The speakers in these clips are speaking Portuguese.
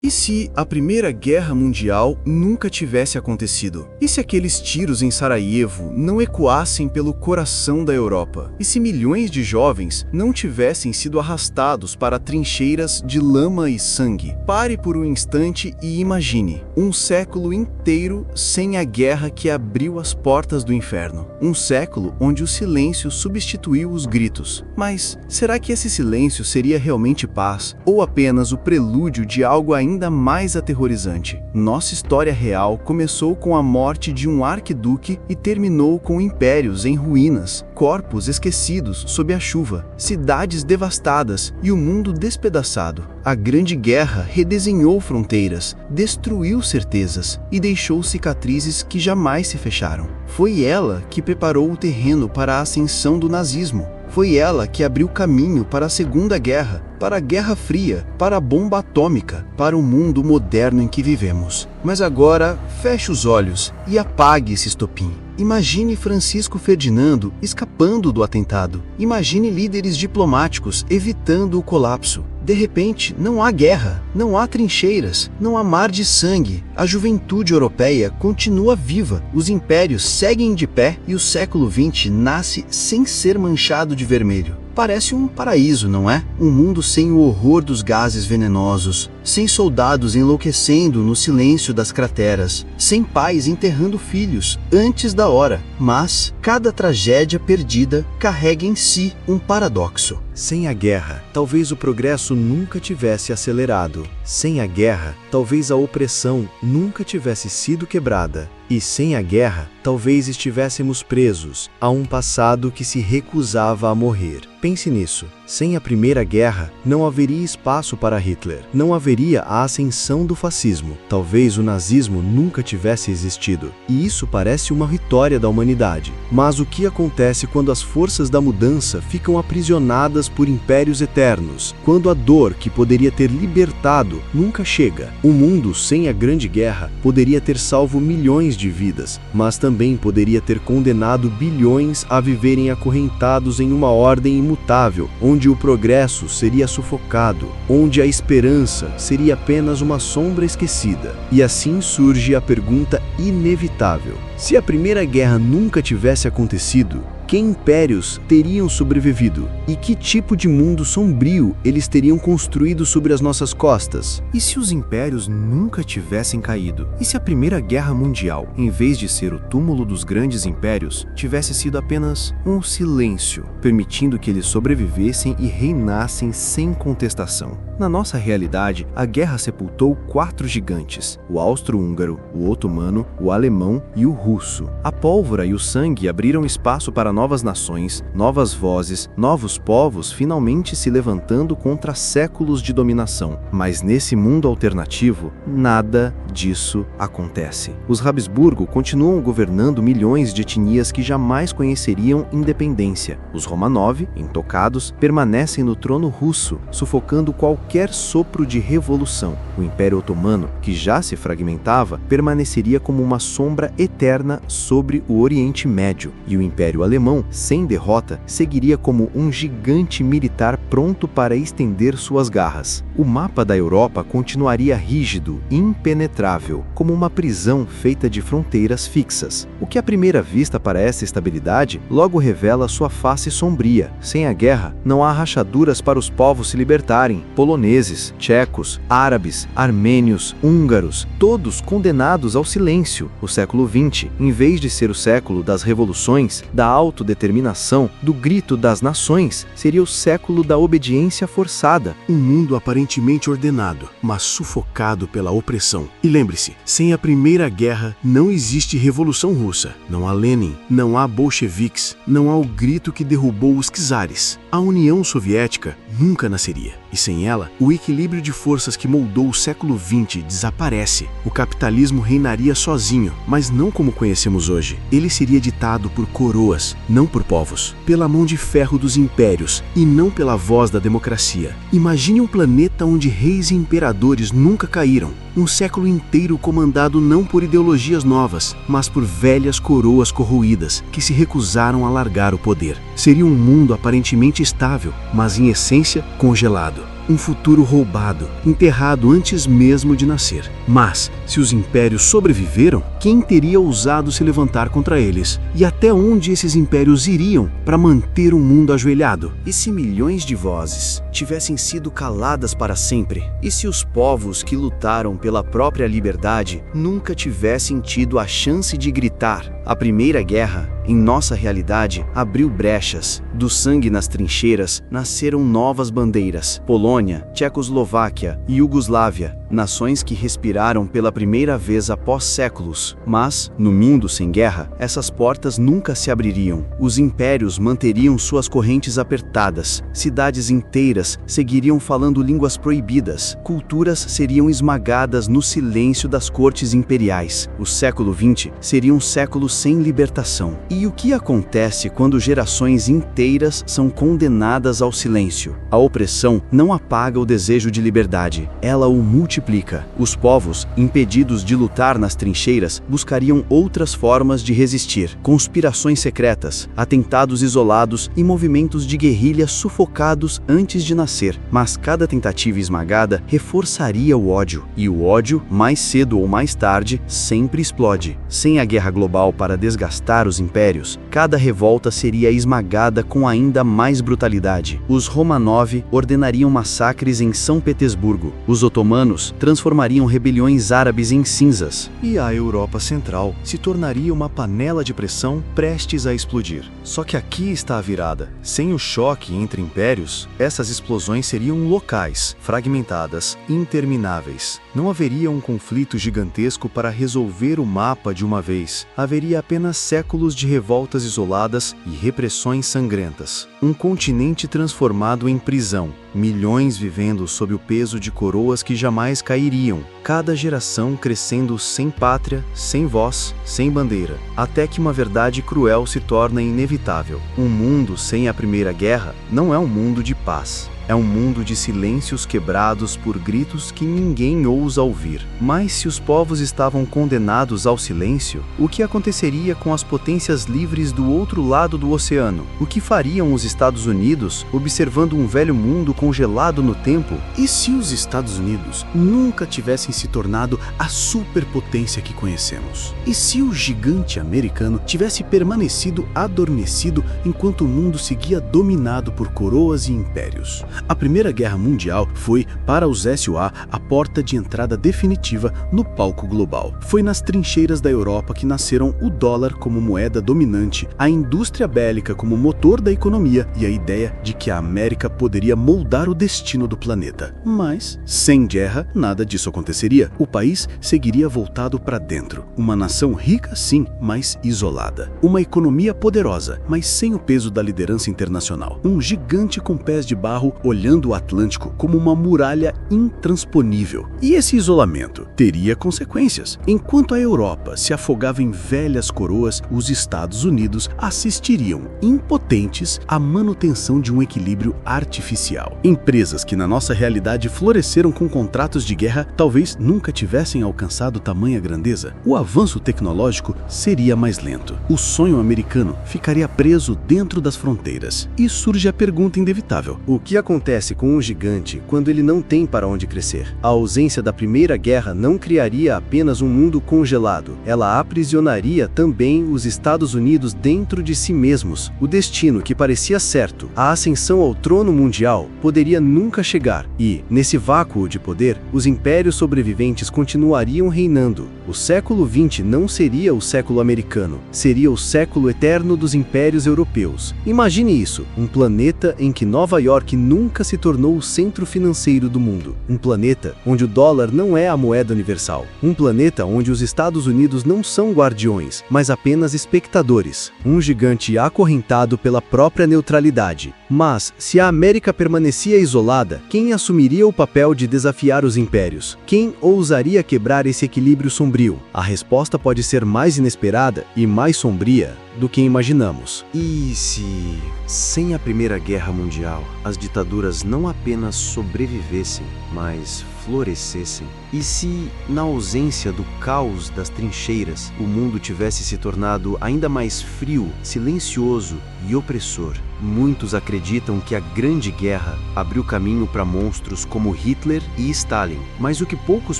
E se a Primeira Guerra Mundial nunca tivesse acontecido? E se aqueles tiros em Sarajevo não ecoassem pelo coração da Europa? E se milhões de jovens não tivessem sido arrastados para trincheiras de lama e sangue? Pare por um instante e imagine um século inteiro sem a guerra que abriu as portas do inferno. Um século onde o silêncio substituiu os gritos. Mas será que esse silêncio seria realmente paz? Ou apenas o prelúdio de algo ainda mais aterrorizante? Nossa história real começou com a morte de um arquiduque e terminou com impérios em ruínas, corpos esquecidos sob a chuva, cidades devastadas e o mundo despedaçado. A Grande Guerra redesenhou fronteiras, destruiu certezas e deixou cicatrizes que jamais se fecharam. Foi ela que preparou o terreno para a ascensão do nazismo. Foi ela que abriu caminho para a Segunda Guerra, para a Guerra Fria, para a bomba atômica, para o mundo moderno em que vivemos. Mas agora, feche os olhos e apague esse estopim. Imagine Francisco Ferdinando escapando do atentado. Imagine líderes diplomáticos evitando o colapso. De repente, não há guerra, não há trincheiras, não há mar de sangue. A juventude europeia continua viva, os impérios seguem de pé e o século XX nasce sem ser manchado de vermelho. Parece um paraíso, não é? Um mundo sem o horror dos gases venenosos, sem soldados enlouquecendo no silêncio das crateras, sem pais enterrando filhos antes da hora. Mas cada tragédia perdida carrega em si um paradoxo. Sem a guerra, talvez o progresso nunca tivesse acelerado. Sem a guerra, talvez a opressão nunca tivesse sido quebrada. E sem a guerra, talvez estivéssemos presos a um passado que se recusava a morrer. Pense nisso. Sem a Primeira Guerra, não haveria espaço para Hitler. Não haveria a ascensão do fascismo. Talvez o nazismo nunca tivesse existido. E isso parece uma vitória da humanidade. Mas o que acontece quando as forças da mudança ficam aprisionadas por impérios eternos? Quando a dor que poderia ter libertado nunca chega? O mundo sem a Grande Guerra poderia ter salvo milhões de vidas, mas também poderia ter condenado bilhões a viverem acorrentados em uma ordem imutável, onde o progresso seria sufocado, onde a esperança seria apenas uma sombra esquecida. E assim surge a pergunta inevitável: se a Primeira Guerra nunca tivesse acontecido, que impérios teriam sobrevivido? E que tipo de mundo sombrio eles teriam construído sobre as nossas costas? E se os impérios nunca tivessem caído? E se a Primeira Guerra Mundial, em vez de ser o túmulo dos grandes impérios, tivesse sido apenas um silêncio, permitindo que eles sobrevivessem e reinassem sem contestação? Na nossa realidade, a guerra sepultou 4 gigantes: o austro-húngaro, o otomano, o alemão e o russo. A pólvora e o sangue abriram espaço para novas nações, novas vozes, novos povos finalmente se levantando contra séculos de dominação. Mas nesse mundo alternativo, nada disso acontece. Os Habsburgo continuam governando milhões de etnias que jamais conheceriam independência. Os Romanov, intocados, permanecem no trono russo, sufocando qualquer sopro de revolução. O Império Otomano, que já se fragmentava, permaneceria como uma sombra eterna sobre o Oriente Médio, e o Império Alemão, sem derrota, seguiria como um gigante militar pronto para estender suas garras. O mapa da Europa continuaria rígido, impenetrável, como uma prisão feita de fronteiras fixas. O que à primeira vista parece estabilidade, logo revela sua face sombria. Sem a guerra, não há rachaduras para os povos se libertarem. Poloneses, tchecos, árabes, armênios, húngaros, todos condenados ao silêncio. O século XX, em vez de ser o século das revoluções, da autodeterminação, do grito das nações, seria o século da obediência forçada. Um mundo aparentemente ordenado, mas sufocado pela opressão. E lembre-se, sem a Primeira Guerra não existe Revolução Russa, não há Lenin, não há bolcheviques, não há o grito que derrubou os czares. A União Soviética nunca nasceria. E sem ela, o equilíbrio de forças que moldou o século XX desaparece. O capitalismo reinaria sozinho, mas não como conhecemos hoje. Ele seria ditado por coroas, não por povos, pela mão de ferro dos impérios e não pela voz da democracia. Imagine um planeta onde reis e imperadores nunca caíram. Um século inteiro comandado não por ideologias novas, mas por velhas coroas corroídas que se recusaram a largar o poder. Seria um mundo aparentemente estável, mas em essência congelado. um futuro roubado, enterrado antes mesmo de nascer. Mas, se os impérios sobreviveram, quem teria ousado se levantar contra eles? E até onde esses impérios iriam para manter o mundo ajoelhado? E se milhões de vozes tivessem sido caladas para sempre? E se os povos que lutaram pela própria liberdade nunca tivessem tido a chance de gritar? A Primeira Guerra, em nossa realidade, abriu brechas. Do sangue nas trincheiras nasceram novas bandeiras. Polônia, Tchecoslováquia e Iugoslávia, nações que respiraram pela primeira vez após séculos. Mas, no mundo sem guerra, essas portas nunca se abririam. Os impérios manteriam suas correntes apertadas. Cidades inteiras seguiriam falando línguas proibidas. Culturas seriam esmagadas no silêncio das cortes imperiais. O século XX seria um século sem libertação. E o que acontece quando gerações inteiras são condenadas ao silêncio? A opressão não apaga o desejo de liberdade, ela o multiplica. Os povos, impedidos de lutar nas trincheiras, buscariam outras formas de resistir. Conspirações secretas, atentados isolados e movimentos de guerrilha sufocados antes de nascer. Mas cada tentativa esmagada reforçaria o ódio. E o ódio, mais cedo ou mais tarde, sempre explode. Sem a guerra global para desgastar os impérios, cada revolta seria esmagada com ainda mais brutalidade. Os Romanov ordenariam massacres em São Petersburgo. Os otomanos transformariam rebeliões árabes em cinzas. E a Europa Central se tornaria uma panela de pressão prestes a explodir. Só que aqui está a virada. Sem o choque entre impérios, essas explosões seriam locais, fragmentadas, intermináveis. Não haveria um conflito gigantesco para resolver o mapa de uma vez. Haveria apenas séculos de revoltas isoladas e repressões sangrentas. Um continente transformado em prisão, milhões vivendo sob o peso de coroas que jamais cairiam, cada geração crescendo sem pátria, sem voz, sem bandeira, até que uma verdade cruel se torna inevitável. Um mundo sem a Primeira Guerra não é um mundo de paz. É um mundo de silêncios quebrados por gritos que ninguém ousa ouvir. Mas se os povos estavam condenados ao silêncio, o que aconteceria com as potências livres do outro lado do oceano? O que fariam os Estados Unidos observando um velho mundo congelado no tempo? E se os Estados Unidos nunca tivessem se tornado a superpotência que conhecemos? E se o gigante americano tivesse permanecido adormecido enquanto o mundo seguia dominado por coroas e impérios? A Primeira Guerra Mundial foi, para os SUA, a porta de entrada definitiva no palco global. Foi nas trincheiras da Europa que nasceram o dólar como moeda dominante, a indústria bélica como motor da economia e a ideia de que a América poderia moldar o destino do planeta. Mas, sem guerra, nada disso aconteceria. O país seguiria voltado para dentro. Uma nação rica, sim, mas isolada. Uma economia poderosa, mas sem o peso da liderança internacional. Um gigante com pés de barro olhando o Atlântico como uma muralha intransponível. E esse isolamento teria consequências. Enquanto a Europa se afogava em velhas coroas, os Estados Unidos assistiriam, impotentes, à manutenção de um equilíbrio artificial. Empresas que na nossa realidade floresceram com contratos de guerra talvez nunca tivessem alcançado tamanha grandeza. O avanço tecnológico seria mais lento. O sonho americano ficaria preso dentro das fronteiras. E surge a pergunta inevitável: o que acontece com um gigante quando ele não tem para onde crescer? A ausência da Primeira Guerra não criaria apenas um mundo congelado, ela aprisionaria também os Estados Unidos dentro de si mesmos. O destino que parecia certo, a ascensão ao trono mundial, poderia nunca chegar e, nesse vácuo de poder, os impérios sobreviventes continuariam reinando. O século XX não seria o século americano, seria o século eterno dos impérios europeus. Imagine isso, um planeta em que Nova York nunca se tornou o centro financeiro do mundo. Um planeta onde o dólar não é a moeda universal. Um planeta onde os Estados Unidos não são guardiões, mas apenas espectadores. Um gigante acorrentado pela própria neutralidade. Mas, se a América permanecia isolada, quem assumiria o papel de desafiar os impérios? Quem ousaria quebrar esse equilíbrio sombrio? A resposta pode ser mais inesperada e mais sombria do que imaginamos. E se, sem a Primeira Guerra Mundial, as ditaduras não apenas sobrevivessem, mas florescessem? E se, na ausência do caos das trincheiras, o mundo tivesse se tornado ainda mais frio, silencioso e opressor? Muitos acreditam que a Grande Guerra abriu caminho para monstros como Hitler e Stalin, mas o que poucos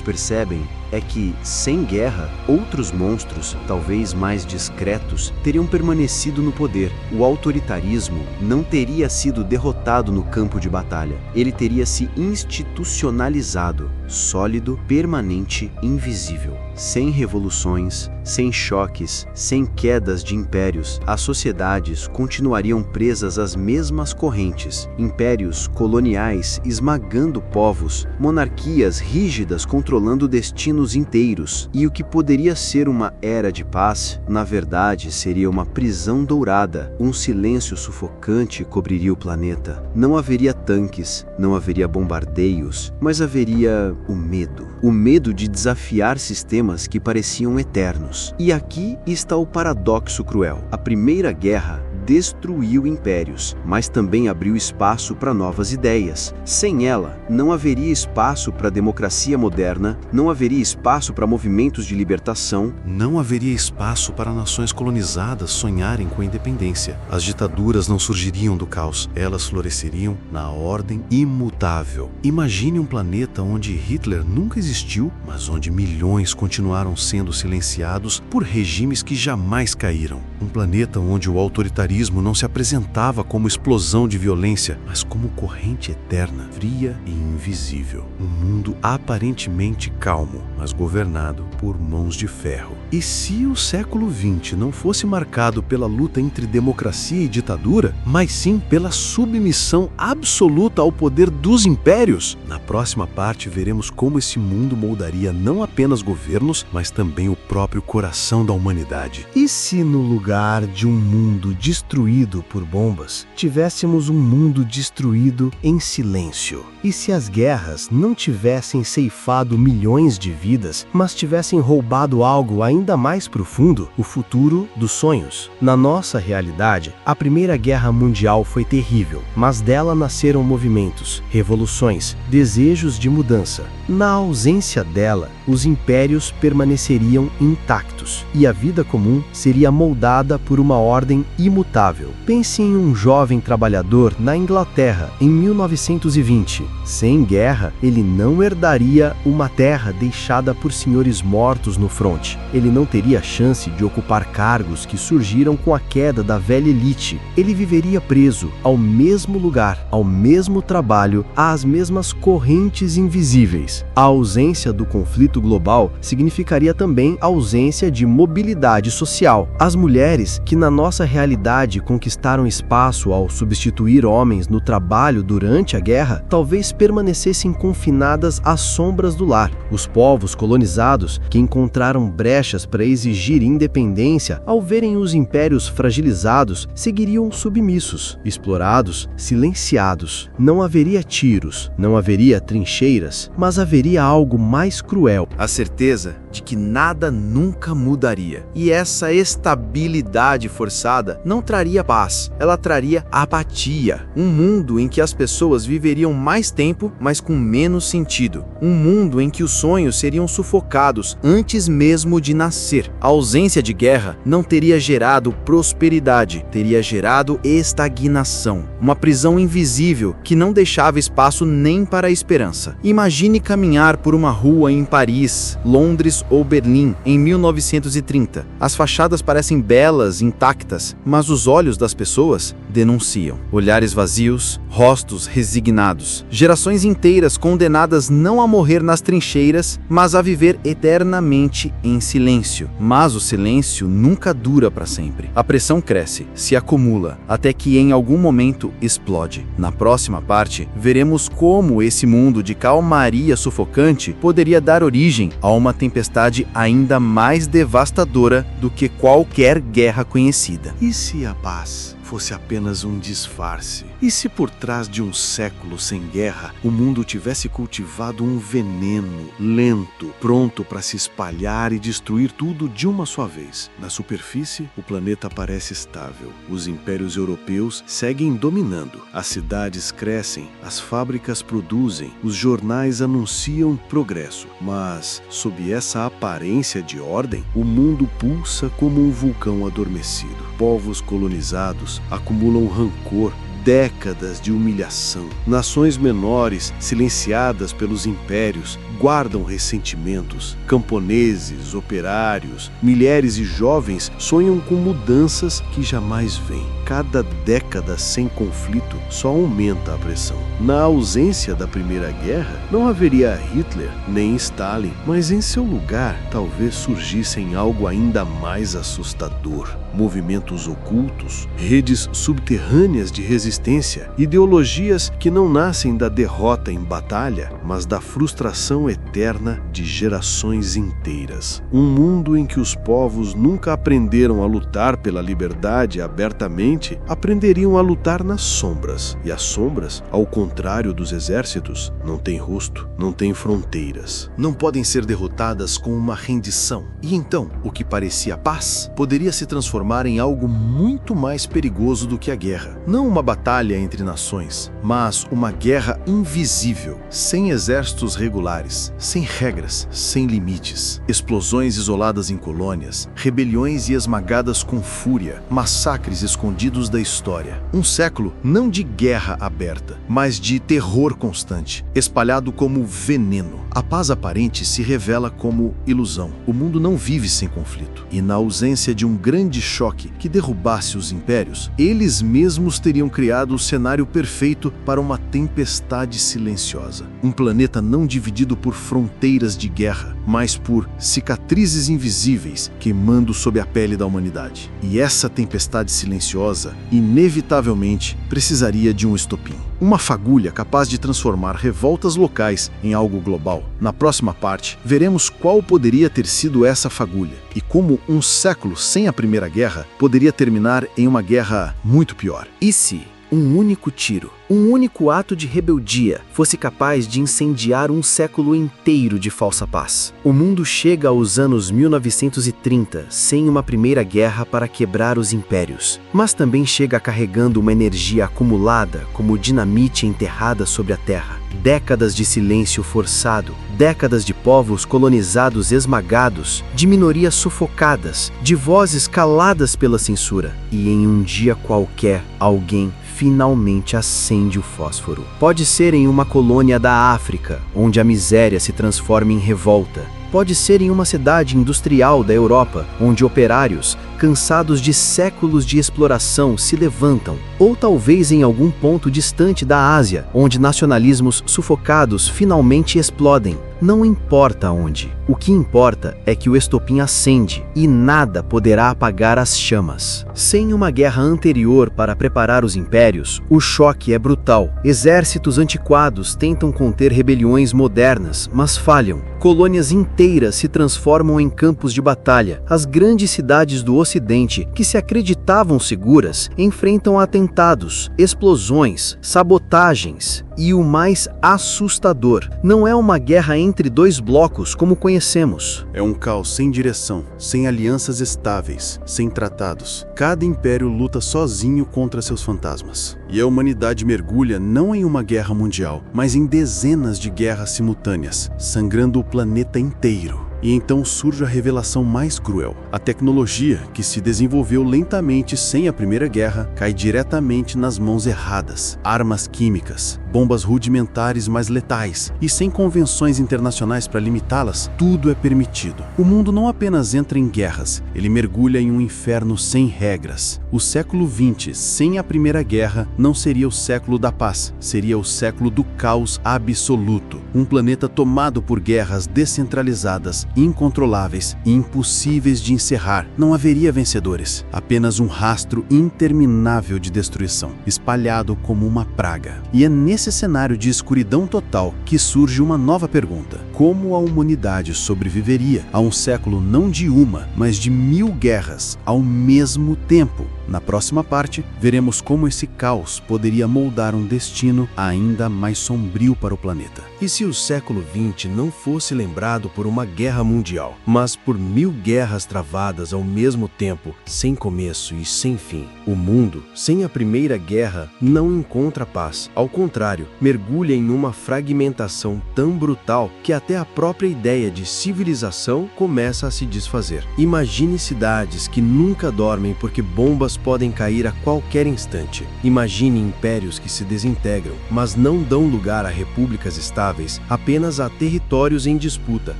percebem é que, sem guerra, outros monstros, talvez mais discretos, teriam permanecido no poder. O autoritarismo não teria sido derrotado no campo de batalha. Ele teria se institucionalizado, sólido, permanente, invisível. Sem revoluções, sem choques, sem quedas de impérios, as sociedades continuariam presas às mesmas correntes. Impérios coloniais esmagando povos, monarquias rígidas controlando destinos inteiros. E o que poderia ser uma era de paz, na verdade, seria uma prisão dourada. Um silêncio sufocante cobriria o planeta. Não haveria tanques, não haveria bombardeios, mas haveria o medo. O medo de desafiar sistemas que pareciam eternos. E aqui está o paradoxo cruel. A Primeira Guerra destruiu impérios, mas também abriu espaço para novas ideias. Sem ela, não haveria espaço para a democracia moderna, não haveria espaço para movimentos de libertação, não haveria espaço para nações colonizadas sonharem com a independência. As ditaduras não surgiriam do caos, elas floresceriam na ordem imutável. Imagine um planeta onde Hitler nunca existiu, mas onde milhões continuaram sendo silenciados por regimes que jamais caíram. Um planeta onde o autoritarismo não se apresentava como explosão de violência, mas como corrente eterna, fria e invisível. Um mundo aparentemente calmo, mas governado por mãos de ferro. E se o século XX não fosse marcado pela luta entre democracia e ditadura, mas sim pela submissão absoluta ao poder dos impérios? Na próxima parte veremos como esse mundo moldaria não apenas governos, mas também o próprio coração da humanidade. E se no lugar de um mundo destruído por bombas, tivéssemos um mundo destruído em silêncio? E se as guerras não tivessem ceifado milhões de vidas, mas tivessem roubado algo ainda mais profundo, o futuro dos sonhos? Na nossa realidade, a Primeira Guerra Mundial foi terrível, mas dela nasceram movimentos, revoluções, desejos de mudança. Na ausência dela, os impérios permaneceriam intactos e a vida comum seria moldada por uma ordem imutável. Pense em um jovem trabalhador na Inglaterra em 1920. Sem guerra, ele não herdaria uma terra deixada por senhores mortos no fronte. Ele não teria chance de ocupar cargos que surgiram com a queda da velha elite. Ele viveria preso ao mesmo lugar, ao mesmo trabalho, às mesmas correntes invisíveis. A ausência do conflito global significaria também a ausência de mobilidade social. As mulheres que na nossa realidade conquistaram espaço ao substituir homens no trabalho durante a guerra, talvez permanecessem confinadas às sombras do lar. Os povos colonizados, que encontraram brechas para exigir independência ao verem os impérios fragilizados, seguiriam submissos, explorados, silenciados. Não haveria tiros, não haveria trincheiras, mas haveria algo mais cruel: a certeza de que nada nunca mudaria. E essa estabilidade forçada não traria paz, ela traria apatia. Um mundo em que as pessoas viveriam mais tempo, mas com menos sentido. Um mundo em que os sonhos seriam sufocados antes mesmo de nascer. A ausência de guerra não teria gerado prosperidade, teria gerado estagnação. Uma prisão invisível que não deixava espaço nem para a esperança. Imagine caminhar por uma rua em Paris, Londres ou Berlim em 1930. As fachadas parecem belas, intactas, mas os olhos das pessoas denunciam. Olhares vazios, rostos resignados. Gerações inteiras condenadas não a morrer nas trincheiras, mas a viver eternamente em silêncio. Mas o silêncio nunca dura para sempre. A pressão cresce, se acumula, até que em algum momento explode. Na próxima parte, veremos como esse mundo de calmaria sufocante poderia dar origem a uma tempestade ainda mais devastadora do que qualquer guerra conhecida. E se a paz fosse apenas um disfarce? E se por trás de um século sem guerra, o mundo tivesse cultivado um veneno lento, pronto para se espalhar e destruir tudo de uma só vez? Na superfície, o planeta parece estável. Os impérios europeus seguem dominando. As cidades crescem, as fábricas produzem, os jornais anunciam progresso. Mas, sob essa aparência de ordem, o mundo pulsa como um vulcão adormecido. Povos colonizados acumulam rancor, décadas de humilhação. Nações menores, silenciadas pelos impérios, guardam ressentimentos. Camponeses, operários, mulheres e jovens sonham com mudanças que jamais vêm. Cada década sem conflito só aumenta a pressão. Na ausência da Primeira Guerra, não haveria Hitler nem Stalin, mas em seu lugar talvez surgissem algo ainda mais assustador. Movimentos ocultos, redes subterrâneas de resistência, ideologias que não nascem da derrota em batalha, mas da frustração eterna de gerações inteiras. Um mundo em que os povos nunca aprenderam a lutar pela liberdade abertamente, aprenderiam a lutar nas sombras. E as sombras, ao contrário dos exércitos, não têm rosto, não têm fronteiras. Não podem ser derrotadas com uma rendição. E então, o que parecia paz poderia se transformar em algo muito mais perigoso do que a guerra. Não uma batalha entre nações, mas uma guerra invisível, sem exércitos regulares, sem regras, sem limites. Explosões isoladas em colônias, rebeliões e esmagadas com fúria, massacres escondidos da história. Um século não de guerra aberta, mas de terror constante, espalhado como veneno. A paz aparente se revela como ilusão. O mundo não vive sem conflito. E na ausência de um grande choque que derrubasse os impérios, eles mesmos teriam criado o cenário perfeito para uma tempestade silenciosa. Um planeta não dividido por fronteiras de guerra, mas por cicatrizes invisíveis queimando sob a pele da humanidade. E essa tempestade silenciosa, inevitavelmente, precisaria de um estopim. Uma fagulha capaz de transformar revoltas locais em algo global. Na próxima parte, veremos qual poderia ter sido essa fagulha e como um século sem a Primeira Guerra poderia terminar em uma guerra muito pior. E se um único tiro, um único ato de rebeldia fosse capaz de incendiar um século inteiro de falsa paz? O mundo chega aos anos 1930 sem uma primeira guerra para quebrar os impérios, mas também chega carregando uma energia acumulada como dinamite enterrada sobre a terra. Décadas de silêncio forçado, décadas de povos colonizados esmagados, de minorias sufocadas, de vozes caladas pela censura. E em um dia qualquer, alguém finalmente acende o fósforo. Pode ser em uma colônia da África, onde a miséria se transforma em revolta. Pode ser em uma cidade industrial da Europa, onde operários, cansados de séculos de exploração, se levantam. Ou talvez em algum ponto distante da Ásia, onde nacionalismos sufocados finalmente explodem. Não importa onde. O que importa é que o estopim acende e nada poderá apagar as chamas. Sem uma guerra anterior para preparar os impérios, o choque é brutal. Exércitos antiquados tentam conter rebeliões modernas, mas falham. Colônias inteiras se transformam em campos de batalha. As grandes cidades do Ocidente, que se acreditavam seguras, enfrentam atentados, explosões, sabotagens. E o mais assustador, não é uma guerra entre dois blocos como conhecemos. É um caos sem direção, sem alianças estáveis, sem tratados. Cada império luta sozinho contra seus fantasmas. E a humanidade mergulha não em uma guerra mundial, mas em dezenas de guerras simultâneas, sangrando o planeta inteiro. E então surge a revelação mais cruel. A tecnologia, que se desenvolveu lentamente sem a Primeira Guerra, cai diretamente nas mãos erradas. Armas químicas, bombas rudimentares mais letais, e sem convenções internacionais para limitá-las, tudo é permitido. O mundo não apenas entra em guerras, ele mergulha em um inferno sem regras. O século XX, sem a Primeira Guerra, não seria o século da paz, seria o século do caos absoluto. Um planeta tomado por guerras descentralizadas, incontroláveis e impossíveis de encerrar. Não haveria vencedores, apenas um rastro interminável de destruição, espalhado como uma praga. E é nesse cenário de escuridão total que surge uma nova pergunta: como a humanidade sobreviveria a um século não de uma, mas de 1000 guerras ao mesmo tempo? Na próxima parte, veremos como esse caos poderia moldar um destino ainda mais sombrio para o planeta. E se o século XX não fosse lembrado por uma guerra mundial, mas por 1000 guerras travadas ao mesmo tempo, sem começo e sem fim? O mundo, sem a Primeira Guerra, não encontra paz. Ao contrário, mergulha em uma fragmentação tão brutal que até a própria ideia de civilização começa a se desfazer. Imagine cidades que nunca dormem porque bombas podem cair a qualquer instante. Imagine impérios que se desintegram, mas não dão lugar a repúblicas estáveis, apenas a territórios em disputa,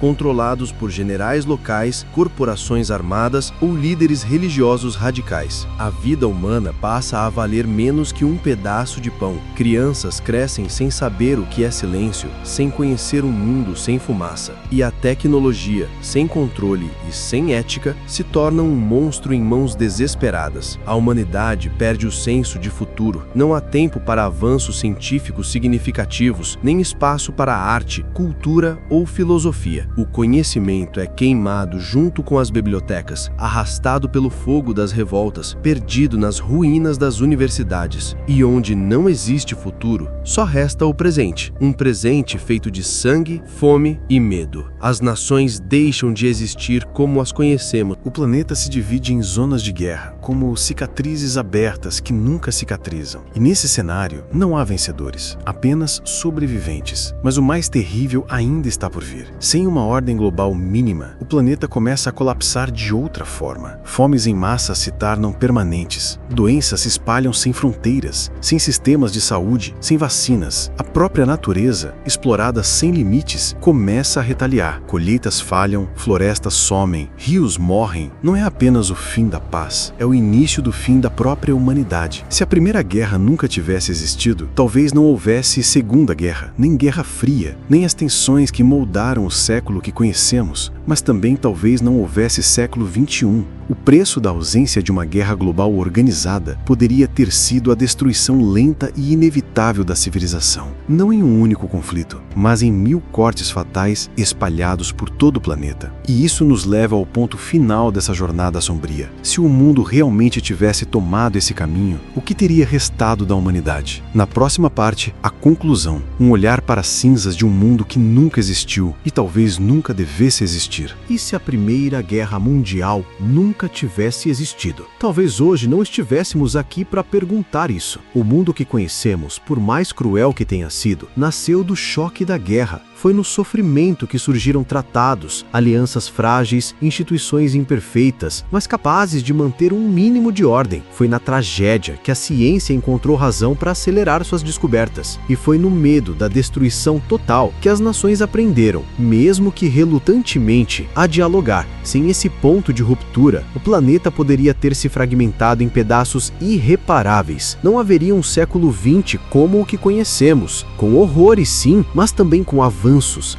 controlados por generais locais, corporações armadas ou líderes religiosos radicais. A vida humana passa a valer menos que um pedaço de pão. Crianças crescem sem saber o que é silêncio, sem conhecer um mundo sem fumaça. E a tecnologia, sem controle e sem ética, se torna um monstro em mãos desesperadas. A humanidade perde o senso de futuro. Não há tempo para avanços científicos significativos, nem espaço para arte, cultura ou filosofia. O conhecimento é queimado junto com as bibliotecas, arrastado pelo fogo das revoltas, perdido nas ruínas das universidades. E onde não existe futuro, só resta o presente. Um presente feito de sangue, fome e medo. As nações deixam de existir como as conhecemos. O planeta se divide em zonas de guerra, como cicatrizes abertas que nunca cicatrizam. E nesse cenário, não há vencedores, apenas sobreviventes. Mas o mais terrível ainda está por vir. Sem uma ordem global mínima, o planeta começa a colapsar de outra forma. Fomes em massa se tornam permanentes. Doenças se espalham sem fronteiras, sem sistemas de saúde, sem vacinas. A própria natureza, explorada sem limites, começa a retaliar. Colheitas falham, florestas somem, rios morrem. Não é apenas o fim da paz, é o início do fim da própria humanidade. Se a Primeira Guerra nunca tivesse existido, talvez não houvesse Segunda Guerra, nem Guerra Fria, nem as tensões que moldaram o século que conhecemos, mas também talvez não houvesse século XXI. O preço da ausência de uma guerra global organizada poderia ter sido a destruição lenta e inevitável da civilização. Não em um único conflito, mas em 1000 cortes fatais espalhados por todo o planeta. E isso nos leva ao ponto final dessa jornada sombria. Se o mundo realmente tivesse tomado esse caminho, o que teria restado da humanidade? Na próxima parte, a conclusão. Um olhar para as cinzas de um mundo que nunca existiu e talvez nunca devesse existir. E se a Primeira Guerra Mundial nunca tivesse existido? Talvez hoje não estivéssemos aqui para perguntar isso. O mundo que conhecemos, por mais cruel que tenha sido, nasceu do choque da guerra. Foi no sofrimento que surgiram tratados, alianças frágeis, instituições imperfeitas, mas capazes de manter um mínimo de ordem. Foi na tragédia que a ciência encontrou razão para acelerar suas descobertas. E foi no medo da destruição total que as nações aprenderam, mesmo que relutantemente, a dialogar. Sem esse ponto de ruptura, o planeta poderia ter se fragmentado em pedaços irreparáveis. Não haveria um século XX como o que conhecemos, com horrores sim, mas também com avanços,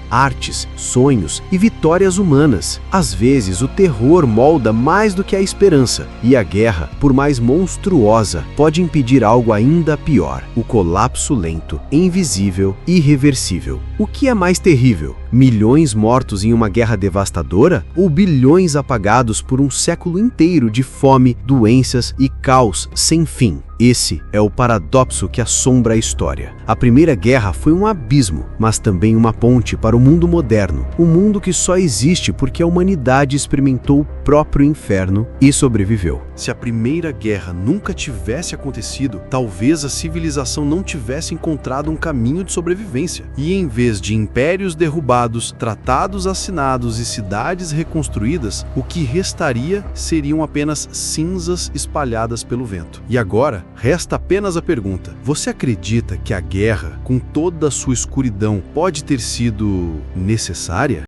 artes, sonhos e vitórias humanas. Às vezes, o terror molda mais do que a esperança, e a guerra, por mais monstruosa, pode impedir algo ainda pior: o colapso lento, invisível e irreversível. O que é mais terrível? Milhões mortos em uma guerra devastadora ou bilhões apagados por um século inteiro de fome, doenças e caos sem fim? Esse é o paradoxo que assombra a história. A Primeira Guerra foi um abismo, mas também uma ponte para o mundo moderno. Um mundo que só existe porque a humanidade experimentou o próprio inferno e sobreviveu. Se a Primeira Guerra nunca tivesse acontecido, talvez a civilização não tivesse encontrado um caminho de sobrevivência. E em vez de impérios derrubados, tratados assinados e cidades reconstruídas, o que restaria seriam apenas cinzas espalhadas pelo vento. E agora, resta apenas a pergunta: você acredita que a guerra, com toda a sua escuridão, pode ter sido necessária?